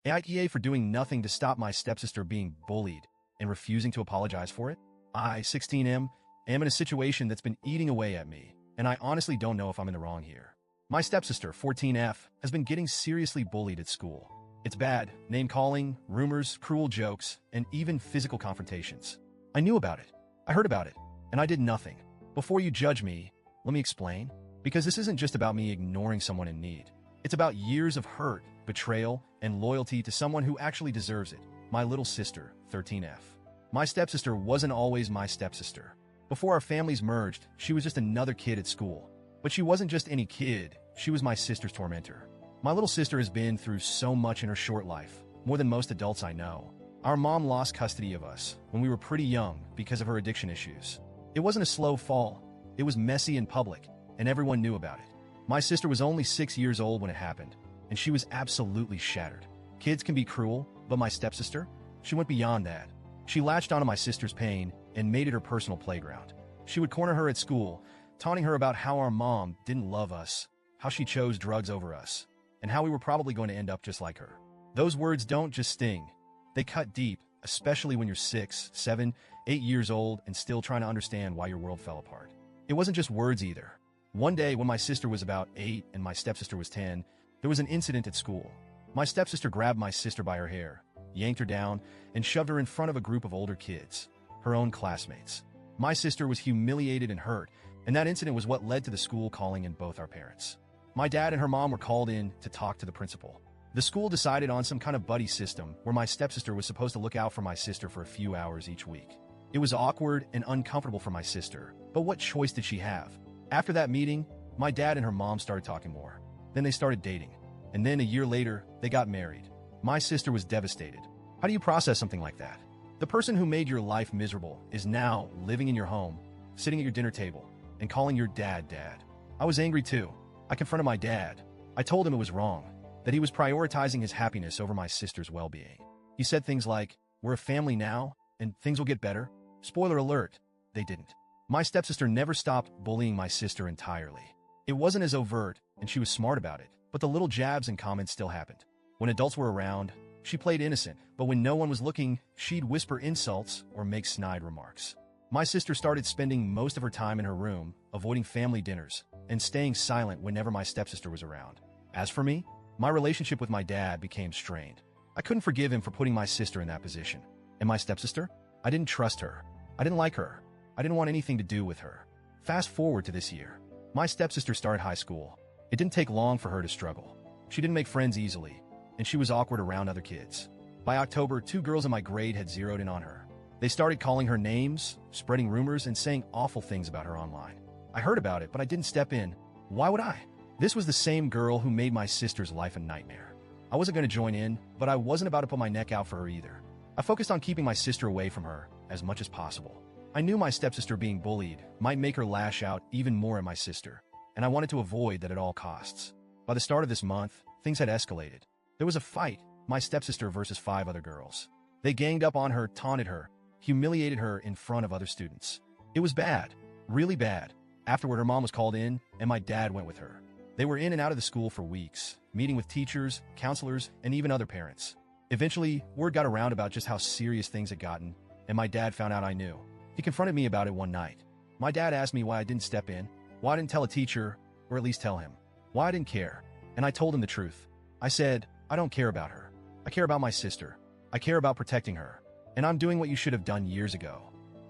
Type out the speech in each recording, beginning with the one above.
AITA for doing nothing to stop my stepsister being bullied and refusing to apologize for it? I, 16M, am in a situation that's been eating away at me, and I honestly don't know if I'm in the wrong here. My stepsister, 14F, has been getting seriously bullied at school. It's bad, name-calling, rumors, cruel jokes, and even physical confrontations. I knew about it. I heard about it, and I did nothing. Before you judge me, let me explain. Because this isn't just about me ignoring someone in need. It's about years of hurt, betrayal, and loyalty to someone who actually deserves it. My little sister, 13F. My stepsister wasn't always my stepsister. Before our families merged, she was just another kid at school. But she wasn't just any kid, she was my sister's tormentor. My little sister has been through so much in her short life, more than most adults I know. Our mom lost custody of us when we were pretty young because of her addiction issues. It wasn't a slow fall, it was messy and public, and everyone knew about it. My sister was only 6 years old when it happened, and she was absolutely shattered. Kids can be cruel, but my stepsister? She went beyond that. She latched onto my sister's pain and made it her personal playground. She would corner her at school, taunting her about how our mom didn't love us, how she chose drugs over us, and how we were probably going to end up just like her. Those words don't just sting. They cut deep, especially when you're 6, 7, 8 years old and still trying to understand why your world fell apart. It wasn't just words either. One day when my sister was about 8 and my stepsister was 10, there was an incident at school. My stepsister grabbed my sister by her hair, yanked her down, and shoved her in front of a group of older kids, her own classmates. My sister was humiliated and hurt, and that incident was what led to the school calling in both our parents. My dad and her mom were called in to talk to the principal. The school decided on some kind of buddy system where my stepsister was supposed to look out for my sister for a few hours each week. It was awkward and uncomfortable for my sister, but what choice did she have? After that meeting, my dad and her mom started talking more. Then they started dating. And then a year later, they got married. My sister was devastated. How do you process something like that? The person who made your life miserable is now living in your home, sitting at your dinner table, and calling your dad dad. I was angry too. I confronted my dad. I told him it was wrong, that he was prioritizing his happiness over my sister's well-being. He said things like, "We're a family now, and things will get better." Spoiler alert, they didn't. My stepsister never stopped bullying my sister entirely. It wasn't as overt, and she was smart about it, but the little jabs and comments still happened. When adults were around, she played innocent, but when no one was looking, she'd whisper insults or make snide remarks. My sister started spending most of her time in her room, avoiding family dinners, and staying silent whenever my stepsister was around. As for me, my relationship with my dad became strained. I couldn't forgive him for putting my sister in that position. And my stepsister? I didn't trust her. I didn't like her. I didn't want anything to do with her. Fast forward to this year. My stepsister started high school. It didn't take long for her to struggle. She didn't make friends easily, and she was awkward around other kids. By October, 2 girls in my grade had zeroed in on her. They started calling her names, spreading rumors, and saying awful things about her online. I heard about it, but I didn't step in. Why would I? This was the same girl who made my sister's life a nightmare. I wasn't going to join in, but I wasn't about to put my neck out for her either. I focused on keeping my sister away from her as much as possible. I knew my stepsister being bullied might make her lash out even more at my sister, and I wanted to avoid that at all costs. By the start of this month, things had escalated. There was a fight, my stepsister versus 5 other girls. They ganged up on her, taunted her, humiliated her in front of other students. It was bad, really bad. Afterward, her mom was called in, and my dad went with her. They were in and out of the school for weeks, meeting with teachers, counselors, and even other parents. Eventually, word got around about just how serious things had gotten, and my dad found out I knew. He confronted me about it one night. My dad asked me why I didn't step in, why I didn't tell a teacher, or at least tell him, why I didn't care. And I told him the truth. I said, I don't care about her. I care about my sister. I care about protecting her. And I'm doing what you should have done years ago.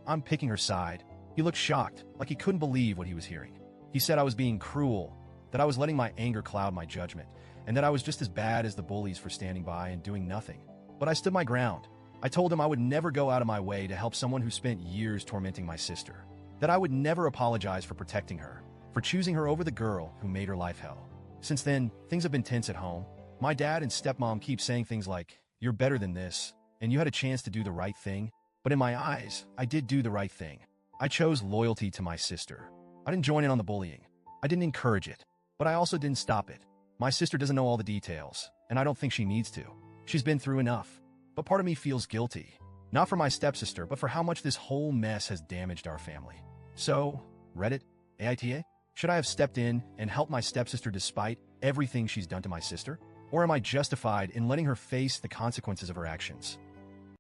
I'm picking her side. He looked shocked, like he couldn't believe what he was hearing. He said I was being cruel, that I was letting my anger cloud my judgment, and that I was just as bad as the bullies for standing by and doing nothing. But I stood my ground. I told him I would never go out of my way to help someone who spent years tormenting my sister, that I would never apologize for protecting her, for choosing her over the girl who made her life hell. Since then, things have been tense at home. My dad and stepmom keep saying things like, "You're better than this, and you had a chance to do the right thing." But in my eyes, I did do the right thing. I chose loyalty to my sister. I didn't join in on the bullying. I didn't encourage it, but I also didn't stop it. My sister doesn't know all the details, and I don't think she needs to. She's been through enough. But part of me feels guilty. Not for my stepsister, but for how much this whole mess has damaged our family. So, Reddit, AITA, should I have stepped in and helped my stepsister despite everything she's done to my sister? Or am I justified in letting her face the consequences of her actions?